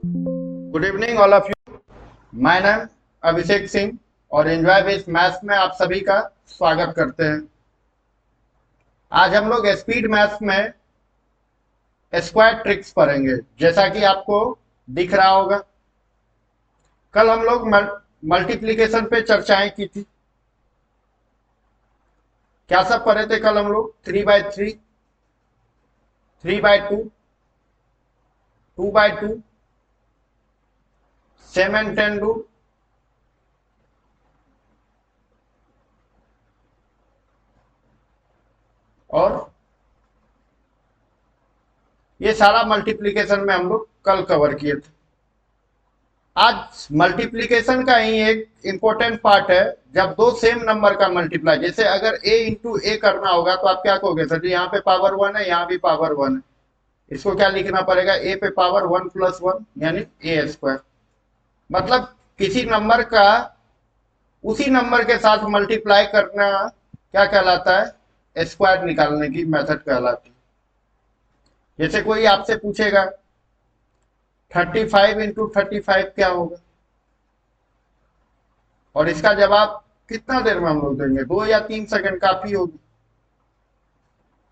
Good evening all of you. My name Abhishek Singh और enjoy based maths में आप सभी का स्वागत करते हैं। आज हम लोग स्पीड मैथ्स में स्क्वायर ट्रिक्स पढ़ेंगे। जैसा कि आपको दिख रहा होगा, कल हम लोग मल्टीप्लिकेशन पे चर्चाएं की थी। क्या सब पढ़े थे कल हम लोग? 3/3, 3/2, 2/2, 7/10 रूल और ये सारा मल्टीप्लिकेशन में हम लोग कल कवर किए थे। आज मल्टीप्लिकेशन का ही एक इंपॉर्टेंट पार्ट है। जब दो सेम नंबर का मल्टीप्लाई, जैसे अगर a इंटू ए करना होगा तो आप क्या कहोगे? सर जी यहाँ पे पावर 1 है, यहाँ भी पावर 1 है, इसको क्या लिखना पड़ेगा? a पे पावर 1 + 1 यानी a स्क्वायर। मतलब किसी नंबर का उसी नंबर के साथ मल्टीप्लाई करना क्या कहलाता है? स्क्वायर निकालने की मेथड कहलाती है। जैसे कोई आपसे पूछेगा 35 इंटू 35 क्या होगा, और इसका जवाब कितना देर में हम लोग देंगे? 2 या 3 सेकंड काफी होगी।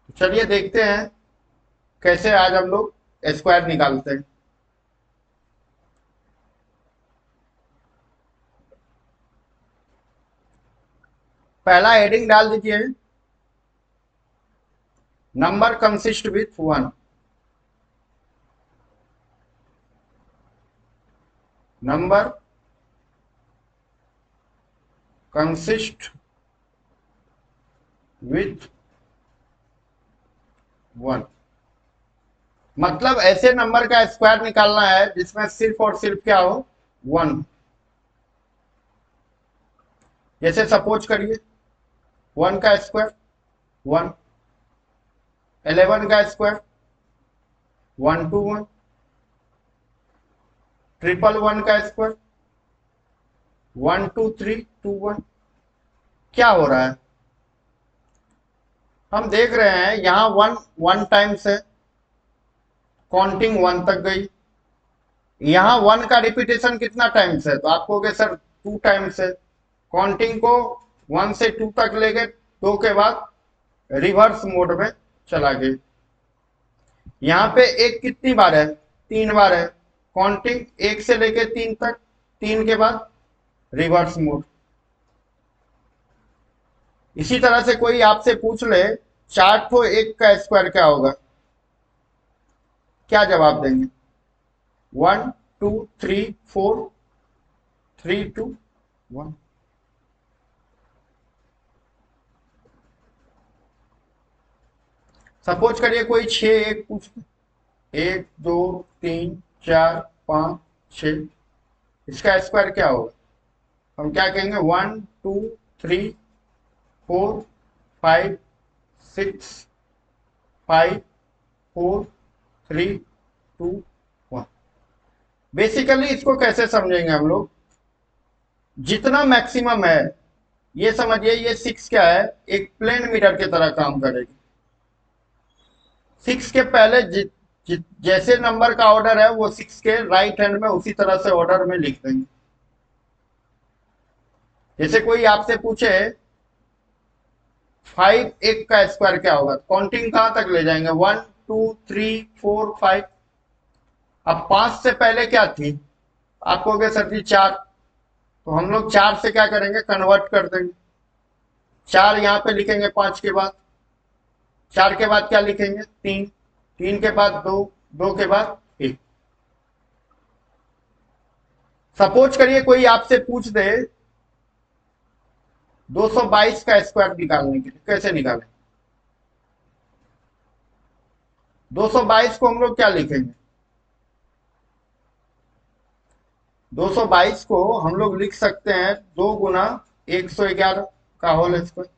तो चलिए देखते हैं कैसे आज हम लोग स्क्वायर निकालते हैं। पहला हेडिंग डाल दीजिए, number consist with 1। Number consist with 1 मतलब ऐसे नंबर का स्क्वायर निकालना है जिसमें सिर्फ और सिर्फ क्या हो? 1। जैसे सपोज करिए 1 का स्क्वायर 1, 11 का स्क्वायर 1 2 1, 111 का स्क्वायर 1 2 3 2 1। क्या हो रहा है? हम देख रहे हैं यहां 1 टाइम्स है, काउंटिंग 1 तक गई। यहां 1 का रिपीटेशन कितना टाइम्स है? तो आप कहोगे सर 2 टाइम्स है। काउंटिंग को 1 से 2 तक ले गए, 2 के बाद रिवर्स मोड में चला गया। यहाँ पे एक कितनी बार है? 3 बार है। काउंटिंग 1 से लेके 3 तक, 3 के बाद रिवर्स मोड। इसी तरह से कोई आपसे पूछ ले 4 ठो 1 का स्क्वायर क्या होगा, क्या जवाब देंगे? 1 2 3 4 3 2 1। सपोज करिए कोई 6 1 पूछ ले, 1 2 3 4 5 6, इसका स्क्वायर क्या होगा? हम क्या कहेंगे? 1 2 3 4 5 6 5 4 3 2 1। बेसिकली इसको कैसे समझेंगे हम लोग? जितना मैक्सिमम है, ये समझिए ये 6 क्या है? एक प्लेन मिरर की तरह काम करेगी। 6 के पहले जैसे नंबर का ऑर्डर है वो 6 के राइट हैंड में उसी तरह से ऑर्डर में लिख देंगे। जैसे कोई आपसे पूछे 5 1 का स्क्वायर क्या होगा, काउंटिंग कहां तक ले जाएंगे? 1 2 3 4 5। अब 5 से पहले क्या थी? आप कहोगे सर जी 4। तो हम लोग 4 से क्या करेंगे? कन्वर्ट कर देंगे। 4 यहां पे लिखेंगे 5 के बाद, 4 के बाद क्या लिखेंगे? 3, 3 के बाद 2, 2 के बाद 1। सपोज करिए कोई आपसे पूछ दे 222 का स्क्वायर निकालने के लिए, कैसे निकालें? 222 को हम लोग क्या लिखेंगे? 222 को हम लोग लिख सकते हैं 2 गुना 111 का होल स्क्वायर।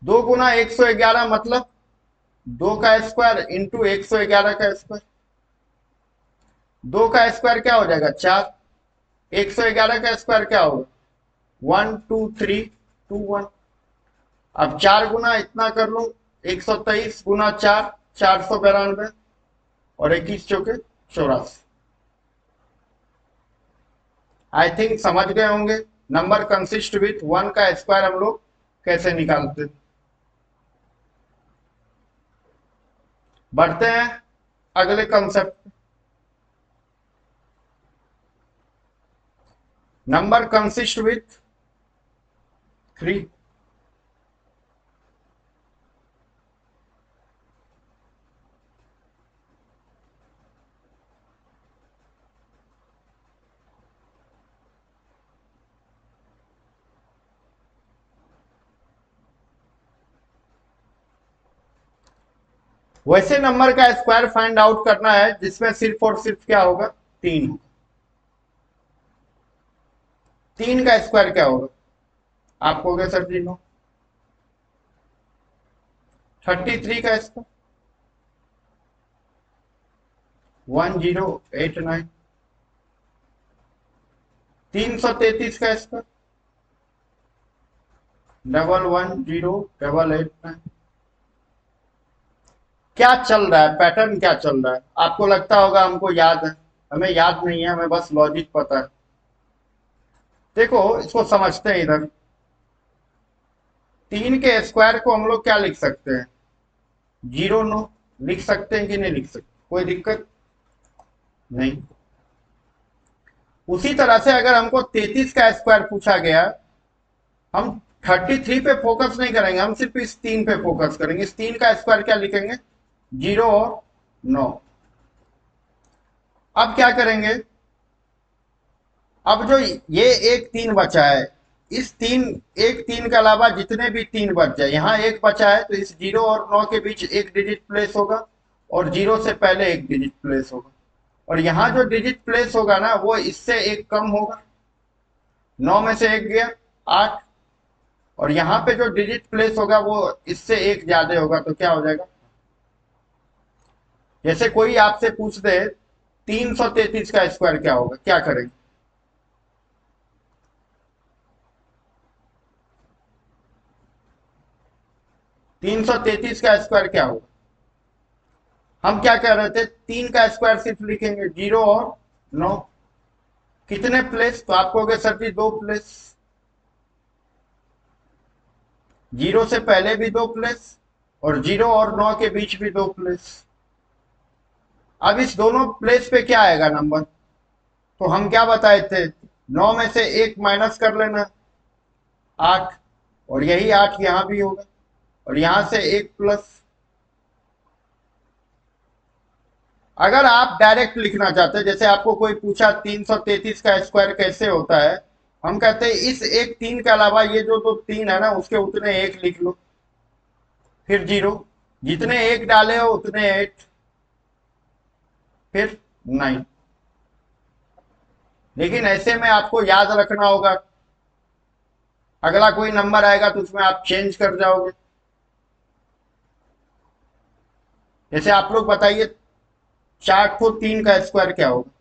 2 गुना 111 मतलब 2 का स्क्वायर इंटू 111 का स्क्वायर। 2 का स्क्वायर क्या हो जाएगा? 4। 111 का स्क्वायर क्या होगा? 1 2 3 2 1। अब 4 गुना इतना कर लो, 123 गुना 4 492। और 21 चौके 84। आई थिंक समझ गए होंगे नंबर कंसिस्ट विथ 1 का स्क्वायर हम लोग कैसे निकालते। बढ़ते हैं अगले कंसेप्ट। Number consist with 3। वैसे नंबर का स्क्वायर फाइंड आउट करना है जिसमें सिर्फ और सिर्फ क्या होगा, 3। 3 का स्क्वायर क्या होगा, आप कहोगे सर जी नो, 33 का स्क्वायर 1089। 333 का स्क्वायर 110889। क्या चल रहा है, पैटर्न क्या चल रहा है, आपको लगता होगा हमको याद है, हमें याद नहीं है, हमें बस लॉजिक पता है। देखो इसको समझते हैं इधर। 3 के स्क्वायर को हम लोग क्या लिख सकते हैं, 09 लिख सकते हैं कि नहीं लिख सकते, कोई दिक्कत नहीं। उसी तरह से अगर हमको 33 का स्क्वायर पूछा गया, हम 33 पे फोकस नहीं करेंगे, हम सिर्फ इस 3 पे फोकस करेंगे। इस 3 का स्क्वायर क्या लिखेंगे, 0 और 9। अब क्या करेंगे, अब जो ये एक 3 बचा है, इस एक 3 के अलावा जितने भी 3 बच जाए, यहां एक बचा है तो इस 0 और 9 के बीच एक डिजिट प्लेस होगा और 0 से पहले एक डिजिट प्लेस होगा, और यहां जो डिजिट प्लेस होगा ना वो इससे एक कम होगा। 9 में से एक गया 8, और यहां पे जो डिजिट प्लेस होगा वो इससे एक ज्यादा होगा, तो क्या हो जाएगा। जैसे कोई आपसे पूछ दे 333 का स्क्वायर क्या होगा, क्या करेंगे। 333 का स्क्वायर क्या होगा, हम क्या कह रहे थे, 3 का स्क्वायर सिर्फ लिखेंगे, 0 और 9। कितने प्लेस, तो आप कहोगे सर जी 2 प्लेस, 0 से पहले भी 2 प्लेस और 0 और 9 के बीच भी 2 प्लेस। अब इस दोनों प्लेस पे क्या आएगा नंबर, तो हम क्या बताए थे, 9 में से एक माइनस कर लेना 8, और यही 8 यहां भी होगा, और यहां से एक प्लस। अगर आप डायरेक्ट लिखना चाहते हैं, जैसे आपको कोई पूछा 333 का स्क्वायर कैसे होता है, हम कहते हैं इस एक 3 के अलावा ये जो दो 3 है ना उसके उतने एक लिख लो, फिर 0, जितने एक डाले हो उतने 8, फिर 9। लेकिन ऐसे में आपको याद रखना होगा, अगला कोई नंबर आएगा तो उसमें आप चेंज कर जाओगे। जैसे आप लोग बताइए 4 को 3 का स्क्वायर क्या होगा,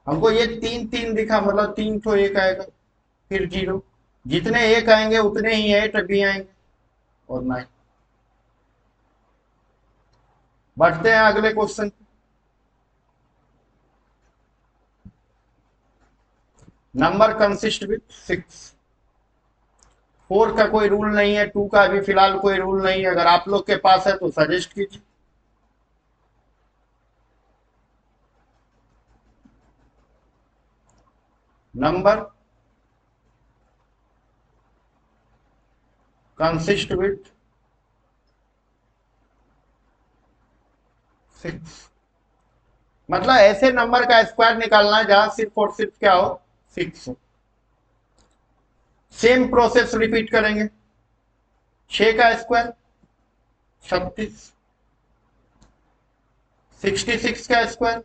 हमको ये 3 3 दिखा, मतलब 3 तो एक आएगा, फिर 0, जितने एक आएंगे उतने ही 8 भी आएंगे, और 9। बढ़ते हैं अगले क्वेश्चन। Number consist with 6। 4 का कोई रूल नहीं है, 2 का भी फिलहाल कोई रूल नहीं है, अगर आप लोग के पास है तो सजेस्ट कीजिए। नंबर कंसिस्ट विथ 6, मतलब ऐसे नंबर का स्क्वायर निकालना है जहां सिर्फ और सिर्फ क्या हो, 6 हो। सेम प्रोसेस रिपीट करेंगे। 6 का स्क्वायर 36, 66 का स्क्वायर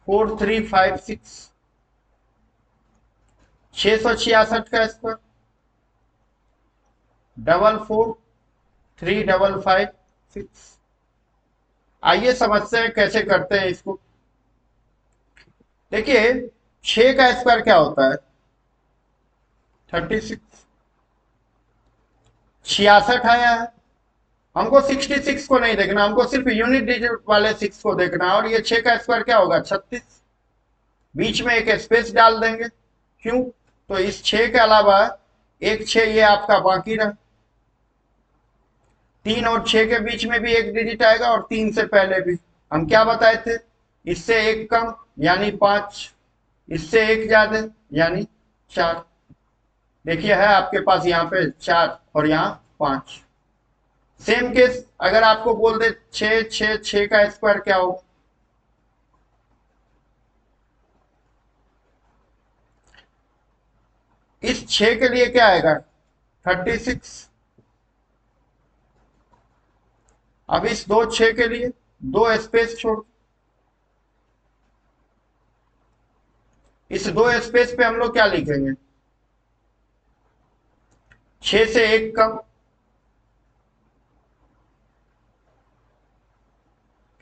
4356, 666 का स्क्वायर 443556। आइए समझते हैं कैसे करते हैं इसको। देखिए 6 का स्क्वायर क्या होता है, 36। 66 आया है। हमको 66 को नहीं देखना, हमको सिर्फ यूनिट डिजिट वाले 6 को देखना है। और ये 6 का स्क्वायर क्या होगा? 36। बीच में एक स्पेस डाल देंगे, क्यों? तो इस 6 के अलावा एक 6 ये आपका बाकी रहा। 3 और 6 के बीच में भी एक डिजिट आएगा और 3 से पहले भी। हम क्या बताए थे? इससे एक कम यानी 5, इससे एक ज्यादा यानी 4। देखिए है आपके पास यहाँ पे 4 और यहाँ 5। सेम केस अगर आपको बोल दे 6 6 6 का स्क्वायर क्या होगा? इस 6 के लिए क्या आएगा? 36। अब इस 2 6 के लिए 2 स्पेस छोड़, इस 2 स्पेस पे हम लोग क्या लिखेंगे? 6 से एक कम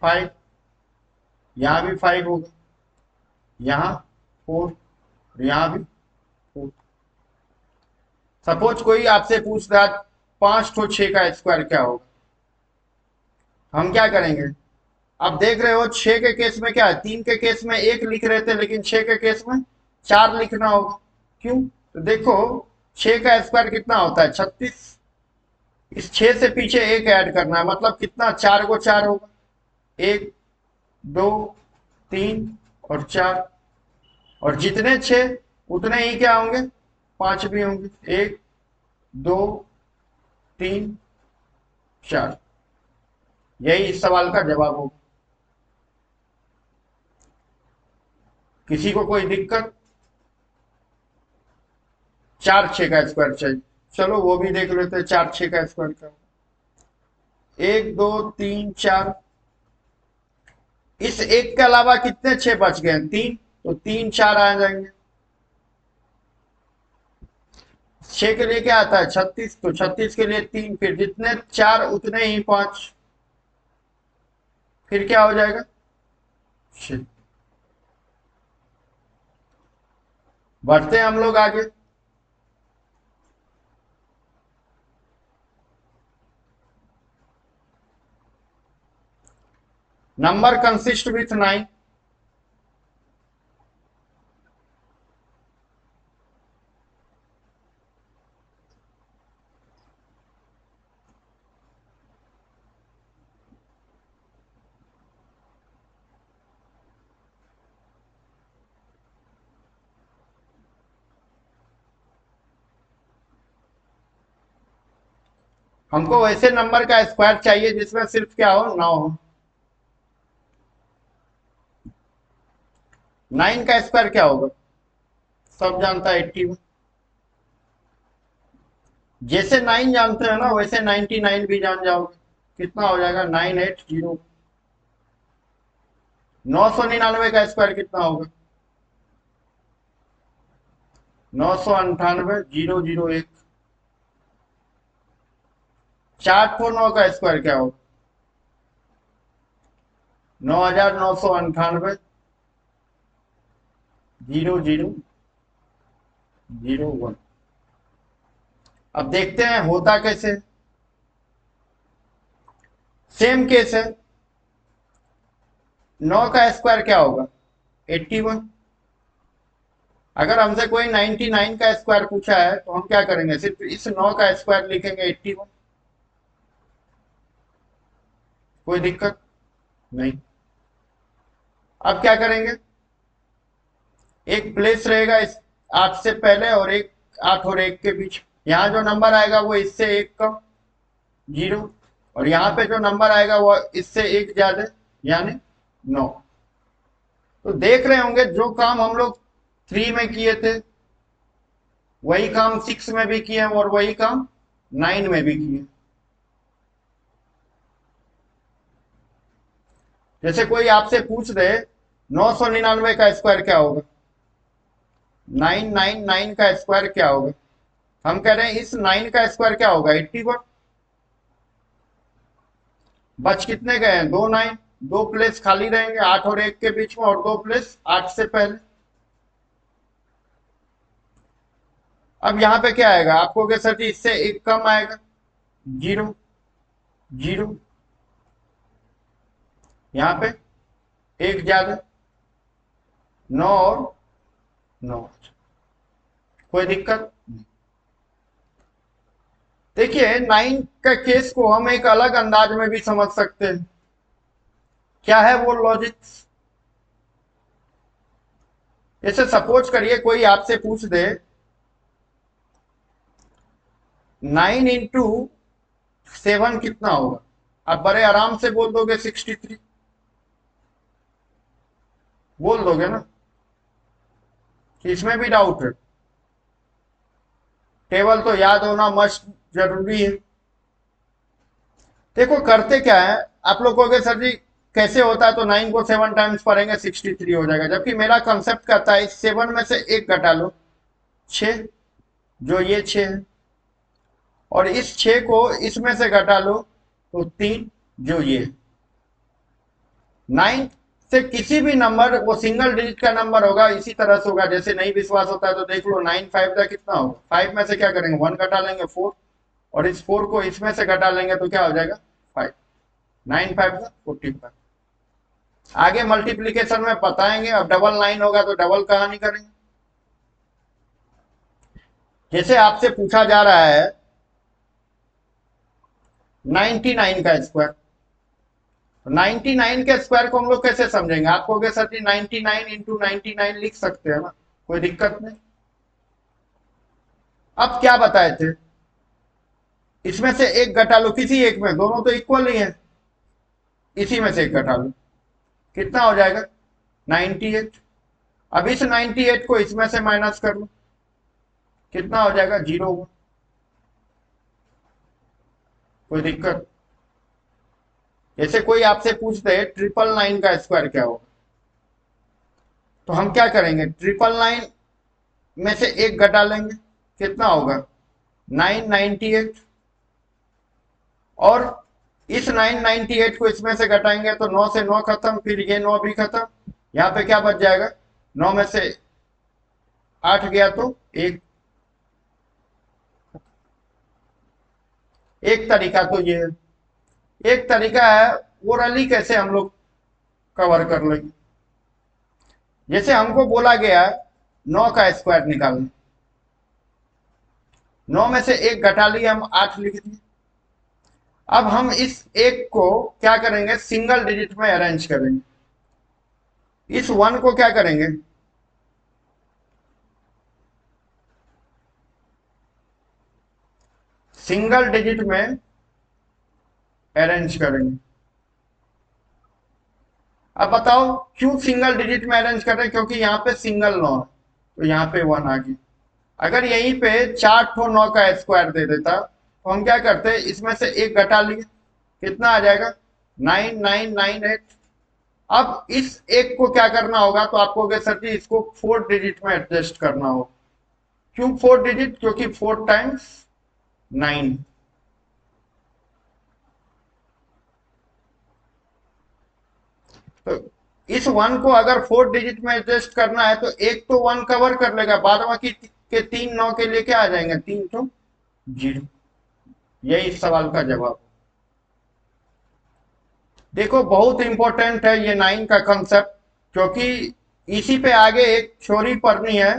5, यहां भी 5 होगा, यहां 4, यहां भी 4। सपोज कोई आपसे पूछ रहा 5 तो 6 का स्क्वायर क्या होगा? हम क्या करेंगे? आप देख रहे हो 6 के केस में क्या है? 3 के केस में 1 लिख रहे थे, लेकिन 6 के केस में 4 लिखना होगा। क्यों? तो देखो 6 का स्क्वायर कितना होता है? 36। इस 6 से पीछे 1 ऐड करना है, मतलब कितना? 4 को 4 होगा। 1 2 3 और 4। और जितने 6 उतने ही क्या होंगे? 5 भी होंगे। 1 2 3 4। यही इस सवाल का जवाब होगा। किसी को कोई दिक्कत? 4 6 का स्क्वायर चाहिए, चलो वो भी देख लेते हैं। 4 6 का स्क्वायर क्या? 1 2 3 4। इस 1 के अलावा कितने 6 बच गए? 3, तो 3 4 आ जाएंगे। 6 के लिए क्या आता है? 36, तो 36 के लिए 3, फिर जितने 4 उतने ही 5, फिर क्या हो जाएगा? 6। बढ़ते हैं हम लोग आगे। Number consist with 9। हमको वैसे नंबर का स्क्वायर चाहिए जिसमें सिर्फ क्या हो? 9 हो। 9 का स्क्वायर क्या होगा? सब जानता है 81। जैसे 9 जानते हैं ना, वैसे 99 भी जान जाओगे। कितना हो जाएगा? 980। 999 का स्क्वायर कितना होगा? 998,001। 409 का स्क्वायर क्या होगा? 9,998,000,001। अब देखते हैं होता कैसे। सेम केस है। 9 का स्क्वायर क्या होगा? 81। अगर हमसे कोई 99 का स्क्वायर पूछा है तो हम क्या करेंगे? सिर्फ इस 9 का स्क्वायर लिखेंगे 81। कोई दिक्कत नहीं। अब क्या करेंगे? एक प्लेस रहेगा इस 8 से पहले और एक 8 और 1 के बीच। यहाँ जो नंबर आएगा वो इससे 1 कम 0, और यहाँ पे जो नंबर आएगा वो इससे 1 ज्यादा यानी 9। तो देख रहे होंगे जो काम हम लोग 3 में किए थे वही काम 6 में भी किए और वही काम 9 में भी किए। जैसे कोई आपसे पूछ दे 999 का स्क्वायर क्या होगा? 999 का स्क्वायर क्या होगा? हम कह रहे हैं इस 9 का स्क्वायर क्या होगा? 81। बच कितने गए हैं? 2 9। 2 प्लेस खाली रहेंगे 8 और 1 के बीच में, और 2 प्लेस 8 से पहले। अब यहाँ पे क्या आएगा? आपको क्या सर जी इससे 1 कम आएगा, जीरो जीरो, यहां पे एक ज्यादा, 9 और 9, कोई दिक्कत नहीं। देखिए 9 का केस को हम एक अलग अंदाज में भी समझ सकते हैं। क्या है वो लॉजिक? जैसे सपोज करिए कोई आपसे पूछ दे 9 इंटू 7 कितना होगा, आप बड़े आराम से बोल दोगे 63, बोल दोगे ना, इसमें भी डाउट है? टेबल तो याद होना मस्ट जरूरी है। देखो करते क्या है, आप लोग कहोगे सर जी कैसे होता है, तो 9 को 7 टाइम्स पढ़ेंगे 63 हो जाएगा, जबकि मेरा कंसेप्ट कहता है 7 में से एक घटा लो 6, जो ये 6 है, और इस 6 को इसमें से घटा लो तो 3, जो ये 9 से किसी भी नंबर, वो सिंगल डिजिट का नंबर होगा, इसी तरह से होगा। जैसे नहीं विश्वास होता है तो देख लो 9 5 का कितना होगा, 5 में से क्या करेंगे 1 घटा लेंगे 4, और इस 4 को इसमें से घटा लेंगे तो क्या हो जाएगा 5, 9 5 का 45। आगे मल्टीप्लीकेशन में बताएंगे। अब डबल 9 होगा तो डबल कहानी करेंगे। जैसे आपसे पूछा जा रहा है 99 का स्क्वायर, 99 के स्क्वायर को हम लोग कैसे समझेंगे? आप कहोगे सर जी 99 इंटू 99 लिख सकते हैं ना, कोई दिक्कत नहीं। अब क्या बताए थे, इसमें से एक घटा लो, किसी एक में, दोनों तो इक्वल ही है, इसी में से एक घटा लो, कितना हो जाएगा 98। अब इस 98 को इसमें से माइनस कर लो, कितना हो जाएगा 0, कोई दिक्कत? जैसे कोई आपसे पूछ दे 999 का स्क्वायर क्या होगा, तो हम क्या करेंगे 999 में से एक घटा लेंगे, कितना होगा 998, और इस 998 को इसमें से घटाएंगे तो 9 से 9 खत्म, फिर ये 9 भी खत्म, यहां पे क्या बच जाएगा, 9 में से 8 गया तो एक तरीका तो ये है। एक तरीका है ओरली कैसे हम लोग कवर कर लेंगे। जैसे हमको बोला गया 9 का स्क्वायर निकालना, 9 में से एक घटा लिया, हम 8 लिख दिए। अब हम इस एक को क्या करेंगे, सिंगल डिजिट में अरेंज करेंगे। इस 1 को क्या करेंगे, सिंगल डिजिट में अरेंज करेंगे। अब बताओ क्यों सिंगल डिजिट में अरेंज कर रहे हैं, क्योंकि यहाँ पे सिंगल 9 है तो यहाँ पे 1 आ गई। अगर यहीं पे 4 ठो 9 का स्क्वायर दे देता तो हम क्या करते, इसमें से एक घटा लिए, कितना आ जाएगा 9998। अब इस एक को क्या करना होगा, तो आपको सर जी इसको 4 डिजिट में एडजस्ट करना होगा। क्यों 4 डिजिट, क्योंकि 4 टाइम्स 9। तो इस 1 को अगर 4 डिजिट में एडजस्ट करना है तो एक तो 1 कवर कर लेगा, बाद बाकी के 3 9 के लिए क्या आ जाएंगे, 3 तो 0। यही इस सवाल का जवाब। देखो बहुत इंपॉर्टेंट है ये 9 का कंसेप्ट, क्योंकि इसी पे आगे एक थ्योरी पढ़नी है,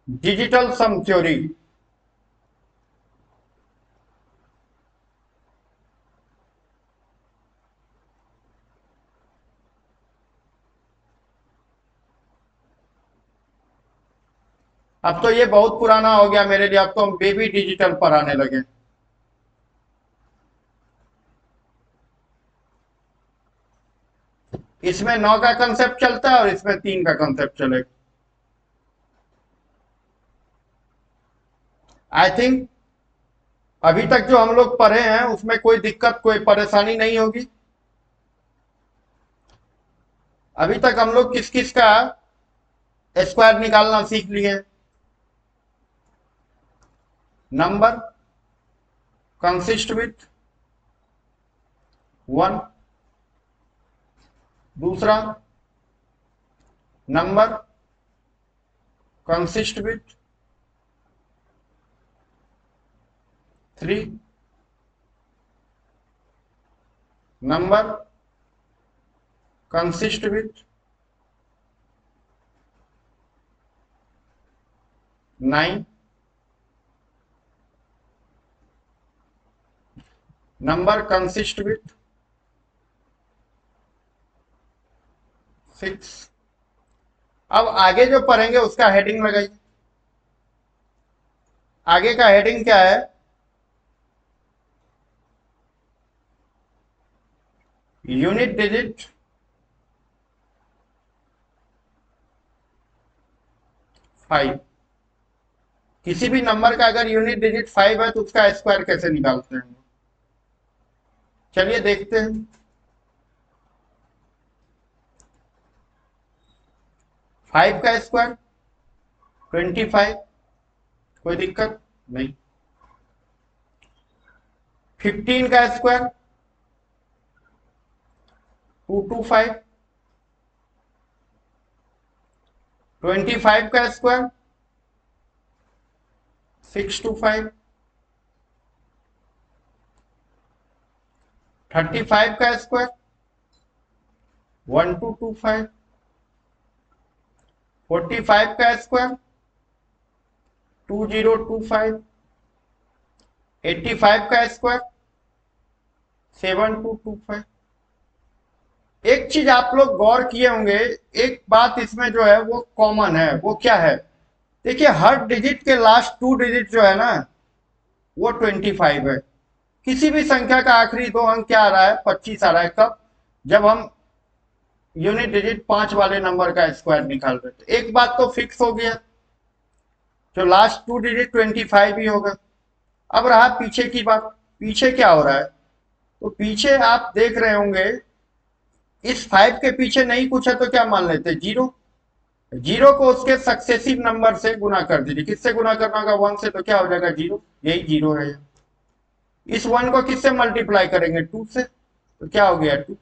डिजिटल सम थ्योरी। अब तो ये बहुत पुराना हो गया मेरे लिए, अब तो हम बेबी डिजिटल पढ़ाने लगे। इसमें 9 का कंसेप्ट चलता है और इसमें 3 का कंसेप्ट चलेगा। आई थिंक अभी तक जो हम लोग पढ़े हैं उसमें कोई दिक्कत कोई परेशानी नहीं होगी। अभी तक हम लोग किस किस का स्क्वायर निकालना सीख लिए, नंबर कंसिस्ट विथ 1, दूसरा number consist with 3, , 4 number consist with 9, number consist with 6। अब आगे जो पढ़ेंगे उसका हेडिंग लगाइए। आगे का हेडिंग क्या है? Unit digit 5। किसी भी नंबर का अगर यूनिट डिजिट 5 है तो उसका स्क्वायर कैसे निकालते हैं? चलिए देखते हैं। 5 का स्क्वायर 25, कोई दिक्कत नहीं। 15 का स्क्वायर 225, 25 का स्क्वायर 625, 35 का स्क्वायर 1225, 45 का स्क्वायर 2025, 85 का स्क्वायर 7225। एक चीज आप लोग गौर किए होंगे, एक बात इसमें जो है वो कॉमन है, वो क्या है? देखिए हर डिजिट के लास्ट 2 डिजिट जो है ना वो 25 है। किसी भी संख्या का आखिरी 2 अंक क्या आ रहा है? 25 आ रहा है। कब? जब हम यूनिट डिजिट 5 वाले नंबर का स्क्वायर निकाल रहे थे। एक बात तो फिक्स हो गया, जो लास्ट 2 डिजिट 25 ही होगा। अब रहा पीछे की बात। पीछे क्या हो रहा है? तो पीछे आप देख रहे होंगे इस 5 के पीछे नहीं कुछ है तो क्या मान लेते? जीरो। जीरो को उसके सक्सेसिव नंबर से गुना कर दीजिए। किससे गुना करना होगा? 1 से, तो क्या हो जाएगा? जीरो। यही जीरो है। इस 1 को किससे मल्टीप्लाई करेंगे? 2 से, तो क्या हो गया? 2।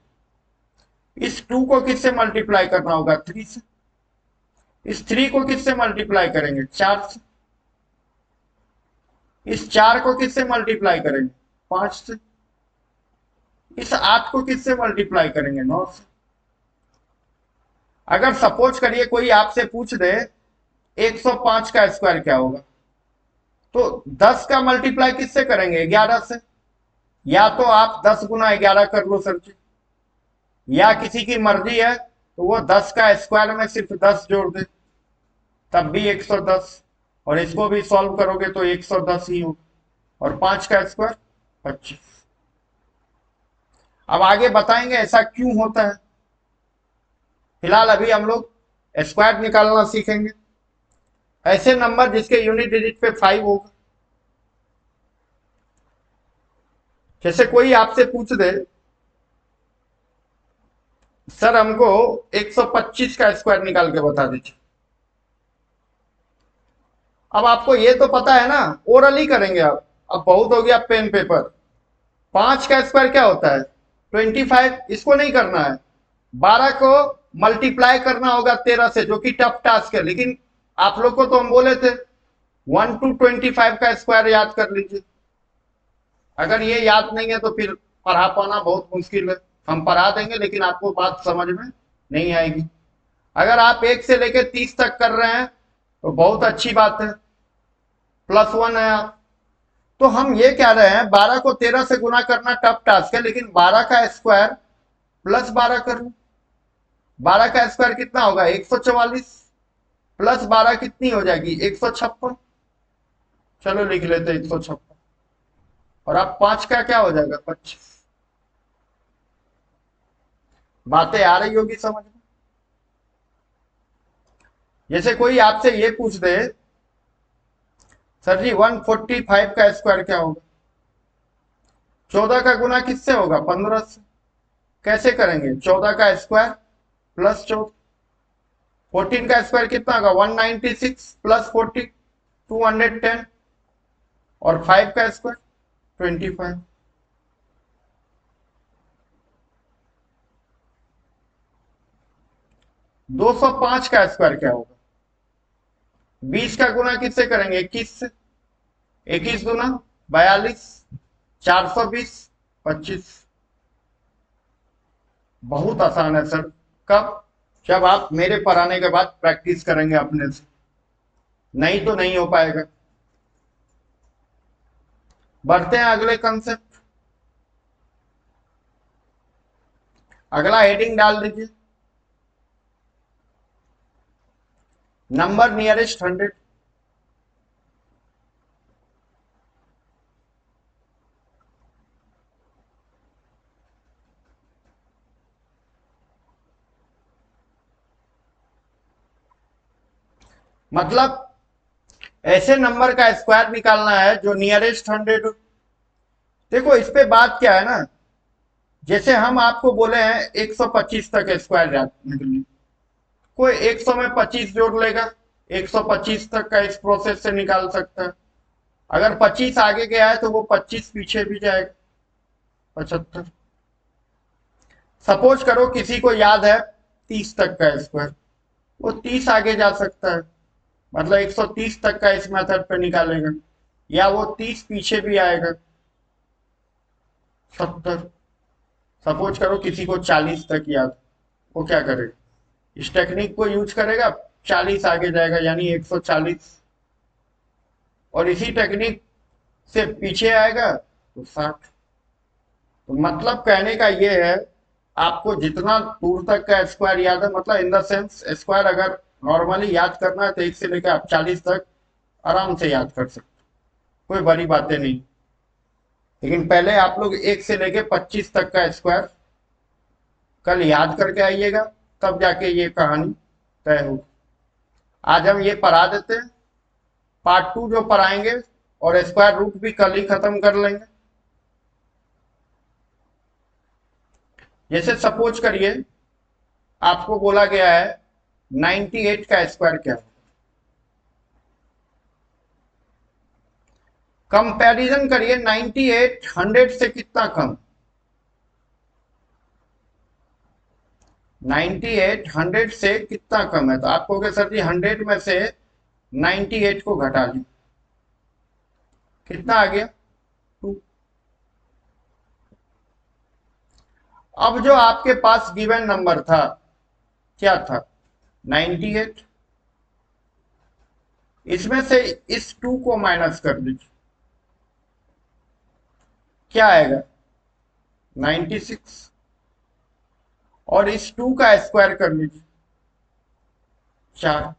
इस 2 को किससे मल्टीप्लाई करना होगा? 3 से। इस 3 को किससे मल्टीप्लाई करेंगे? 4 से। इस 4 को किससे मल्टीप्लाई करेंगे? 5 से। इस 8 को किससे मल्टीप्लाई करेंगे? 9 से। अगर सपोज करिए कोई आपसे पूछ दे 105 का स्क्वायर क्या होगा, तो 10 का मल्टीप्लाई किससे करेंगे? 11 से। या तो आप 10 गुना 11 कर लो सर जी, या किसी की मर्जी है तो वो 10 का स्क्वायर में सिर्फ 10 जोड़ दे, तब भी 110। और इसको भी सॉल्व करोगे तो 110 ही हो। और 5 का स्क्वायर 25। अब आगे बताएंगे ऐसा क्यों होता है। फिलहाल अभी हम लोग स्क्वायर निकालना सीखेंगे। ऐसे नंबर जिसके यूनिट डिजिट पे 5 होगा। जैसे कोई आपसे पूछ दे सर हमको 125 का स्क्वायर निकाल के बता दीजिए। अब आपको ये तो पता है ना, ओरली करेंगे आप। अब बहुत हो गया पेन पेपर। 5 का स्क्वायर क्या होता है? 25। इसको नहीं करना है। 12 को मल्टीप्लाई करना होगा 13 से, जो कि टफ टास्क है। लेकिन आप लोग को तो हम बोले थे 1 to 25 का स्क्वायर याद कर लीजिए। अगर ये याद नहीं है तो फिर पढ़ा पाना बहुत मुश्किल है। हम पढ़ा देंगे लेकिन आपको बात समझ में नहीं आएगी। अगर आप 1 से लेकर 30 तक कर रहे हैं तो बहुत अच्छी बात है, +1 है आप। तो हम ये कह रहे हैं 12 को 13 से गुना करना टफ टास्क है, लेकिन 12 का स्क्वायर +12 कर लो। 12 का स्क्वायर कितना होगा? 144। +12 कितनी हो जाएगी? 156। चलो लिख लेते 156। और अब 5 का क्या हो जाएगा? 25। बातें आ रही होगी समझ में। जैसे कोई आपसे ये पूछ दे सर जी 145 का स्क्वायर क्या होगा? 14 का गुना किससे होगा? 15 से। कैसे करेंगे? 14 का स्क्वायर +14। 14 का स्क्वायर कितना होगा? 196 +40 210। और 5 का स्क्वायर 25। 205 का स्क्वायर क्या होगा? 20 का गुना किससे करेंगे? 21 से। 21 गुना 42, 420, 25। बहुत आसान है सर। कब? जब आप मेरे पढ़ाने के बाद प्रैक्टिस करेंगे अपने से, नहीं तो नहीं हो पाएगा। बढ़ते हैं अगले कंसेप्ट। अगला हेडिंग डाल दीजिए, नंबर नियरेस्ट 100। मतलब ऐसे नंबर का स्क्वायर निकालना है जो नियरेस्ट 100 हो। देखो इस पे बात क्या है ना, जैसे हम आपको बोले हैं 125 तक स्क्वायर निकलिए, कोई 100 में 25 जोड़ लेगा, 125 तक का इस प्रोसेस से निकाल सकता है। अगर 25 आगे गया है तो वो 25 पीछे भी जाएगा, 75। सपोज करो किसी को याद है 30 तक का स्क्वायर, वो 30 आगे जा सकता है, मतलब 130 तक का इस मेथड पे निकालेगा, या वो 30 पीछे भी आएगा, 70। सपोज करो किसी को 40 तक याद, वो क्या करेगा, इस टेक्निक को यूज करेगा, 40 आगे जाएगा यानी 140, और इसी टेक्निक से पीछे आएगा तो 60। तो मतलब कहने का ये है, आपको जितना दूर तक का स्क्वायर याद है, मतलब इन द सेंस स्क्वायर अगर नॉर्मली याद करना है तो 1 से लेकर आप 40 तक आराम से याद कर सकते, कोई बड़ी बातें नहीं। लेकिन पहले आप लोग 1 से लेकर 25 तक का स्क्वायर कल याद करके आइएगा, तब जाके ये कहानी तय होगी। आज हम ये पढ़ा देते हैं, पार्ट 2 जो पढ़ाएंगे और स्क्वायर रूट भी कल ही खत्म कर लेंगे। जैसे सपोज करिए आपको बोला गया है 98 का स्क्वायर क्या है। कंपैरिजन करिए, 98 100 से कितना कम, 98 100 से कितना कम है, तो आप कहोगे सर जी 100 में से 98 को घटा ली, कितना आ गया 2। अब जो आपके पास गिवन नंबर था क्या था 98, इसमें से इस 2 को माइनस कर लीजिए, क्या आएगा 96, और इस 2 का स्क्वायर कर लीजिए 4।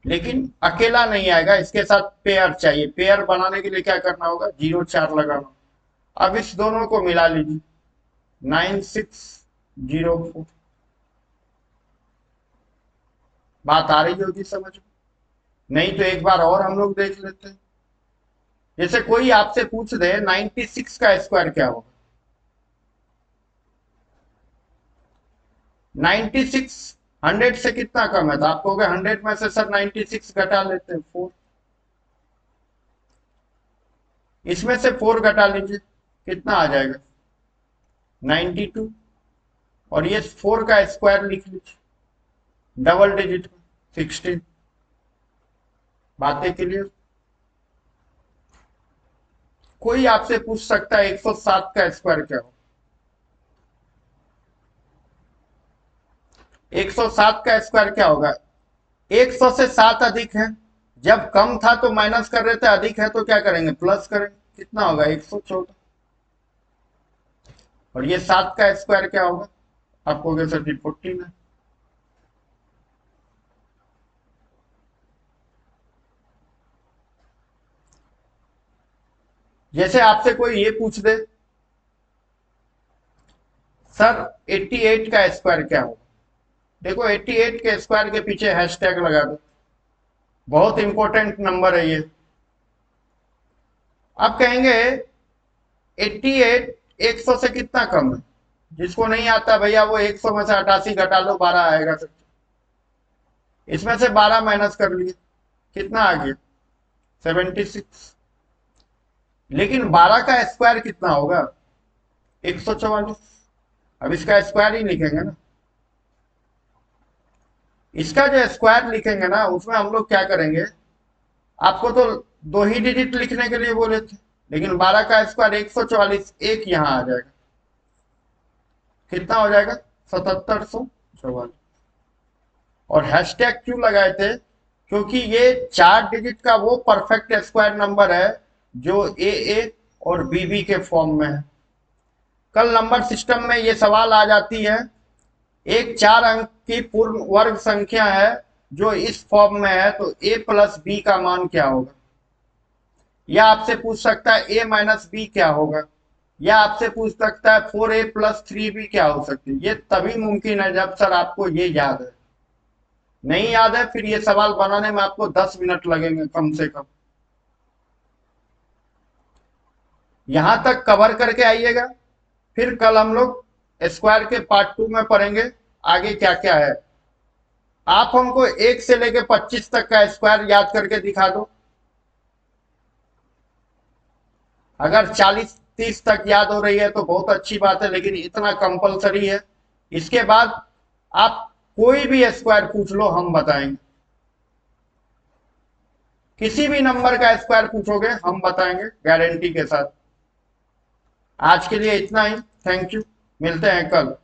लेकिन अकेला नहीं आएगा, इसके साथ पेयर चाहिए, पेयर बनाने के लिए क्या करना होगा 0 4 लगाना। अब इस दोनों को मिला लीजिए 9604। बात आ रही होगी समझ में, नहीं तो एक बार और हम लोग देख लेते हैं। जैसे कोई आपसे पूछ दे 96 का स्क्वायर क्या होगा, 96 100 से कितना कम है, तो आप कहोगे 100 में से सर 96 घटा लेते हैं 4, इसमें से 4 घटा लीजिए, कितना आ जाएगा 92, और ये 4 का स्क्वायर लिख लीजिए डबल डिजिट में 16। बातें क्लियर? कोई आपसे पूछ सकता है 107 का स्क्वायर क्या हो, 107 का स्क्वायर क्या होगा, 100 से 7 अधिक है, जब कम था तो माइनस कर रहे थे, अधिक है तो क्या करेंगे प्लस करेंगे, कितना होगा 114, और ये 7 का स्क्वायर क्या होगा, आपको सर 14 है। जैसे आपसे कोई ये पूछ दे सर 88 का स्क्वायर क्या होगा, देखो 88 के स्क्वायर के पीछे हैशटैग लगा दो, बहुत इंपॉर्टेंट नंबर है ये। आप कहेंगे 88 100 से कितना कम है, जिसको नहीं आता भैया वो 100 में से 88 घटा लो 12 आएगा सर, इसमें से 12 माइनस कर लिए, कितना आ गया 76। लेकिन 12 का स्क्वायर कितना होगा 144, अब इसका स्क्वायर ही लिखेंगे ना, इसका जो स्क्वायर लिखेंगे ना उसमें हम लोग क्या करेंगे, आपको तो 2 ही डिजिट लिखने के लिए बोले थे, लेकिन 12 का स्क्वायर 144, एक यहां आ जाएगा, कितना हो जाएगा 7744। और हैशटैग क्यों लगाए थे? क्योंकि ये 4 डिजिट का वो परफेक्ट स्क्वायर नंबर है जो ए और बीबी के फॉर्म में है। कल नंबर सिस्टम में ये सवाल आ जाती है, एक 4 अंक की पूर्ण वर्ग संख्या है जो इस फॉर्म में है, तो a प्लस बी का मान क्या होगा? या आपसे पूछ सकता है a माइनस बी क्या होगा, या आपसे पूछ सकता है 4a प्लस 3b क्या हो सकती है। ये तभी मुमकिन है जब सर आपको ये याद है। नहीं याद है, फिर ये सवाल बनाने में आपको 10 मिनट लगेंगे कम से कम। यहां तक कवर करके आइएगा, फिर कल हम लोग स्क्वायर के पार्ट 2 में पढ़ेंगे आगे क्या क्या है। आप हमको 1 से लेकर 25 तक का स्क्वायर याद करके दिखा दो। अगर 40-30 तक याद हो रही है तो बहुत अच्छी बात है, लेकिन इतना कंपलसरी है। इसके बाद आप कोई भी स्क्वायर पूछ लो, हम बताएंगे। किसी भी नंबर का स्क्वायर पूछोगे हम बताएंगे गारंटी के साथ। आज के लिए इतना ही। थैंक यू, मिलते हैं कल।